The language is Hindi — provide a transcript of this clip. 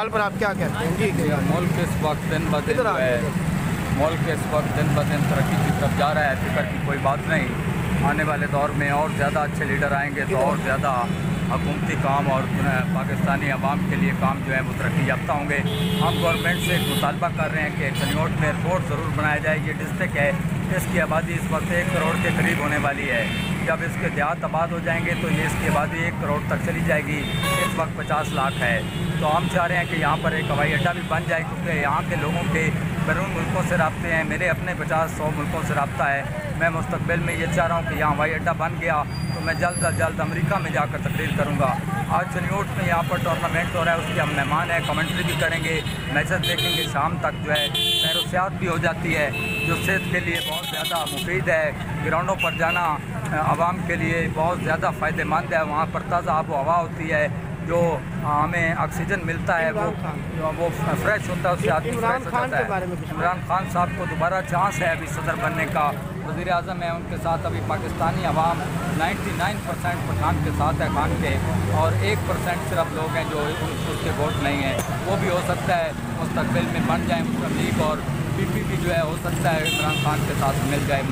सवाल पर आप क्या कहते हैं? जी मुल्क इस वक्त दिन ब दिन जो है, मुल्क इस वक्त दिन ब दिन तरक्की की तरफ जा रहा है। फिक्र की कोई बात नहीं, आने वाले दौर में और ज़्यादा अच्छे लीडर आएंगे तो और ज़्यादा हुकूमती काम और पाकिस्तानी अवाम के लिए काम जो है वो तरक्की याफ्ता होंगे। हम गवर्नमेंट से मुतालबा कर रहे हैं कि चनियोट में एयरपोर्ट ज़रूर बनाया जाए। ये डिस्ट्रिक्ट है, इसकी आबादी इस वक्त 1 करोड़ के करीब होने वाली है। जब इसके देहात आबाद हो जाएंगे तो ये इसकी आबादी 1 करोड़ तक चली जाएगी। इस वक्त 50 लाख है। तो हम चाह रहे हैं कि यहाँ पर एक हवाई अड्डा भी बन जाए, क्योंकि यहाँ के लोगों के बैरून मुल्कों से रब्ते हैं। मेरे अपने 50-100 मुल्कों से रब्ता है। मैं मुस्तकबिल में ये चाह रहा हूँ कि यहाँ हवाई अड्डा बन गया तो मैं जल्द अज जल्द अमेरिका में जाकर तकरीर करूँगा। आज चनियोट में यहाँ पर टूर्नामेंट हो रहा है, उसके हम मेहमान हैं, कमेंट्री भी करेंगे, मैचेस देखेंगे। शाम तक जो है सैर व सियाहत भी हो जाती है, जो सेहत के लिए बहुत ज़्यादा मुफीद है। ग्राउंडों पर जाना आवाम के लिए बहुत ज़्यादा फ़ायदेमंद है। वहाँ पर ताज़ा आब व हवा होती है, जो हमें ऑक्सीजन मिलता है, वो फ्रेश होता है, उससे आदमी फ्रेश हो जाता है। इमरान खान साहब को दोबारा चांस है अभी सदर बनने का। वज़ीर आज़म है, उनके साथ अभी पाकिस्तानी अवाम 99% पठान के साथ है खान के, और 1% सिर्फ लोग हैं जो उसके वोट नहीं हैं। वो भी हो सकता है मुस्तकबिल में बन जाए मुस्लिम लीग, और PPP जो है हो सकता है इमरान खान के साथ मिल जाए।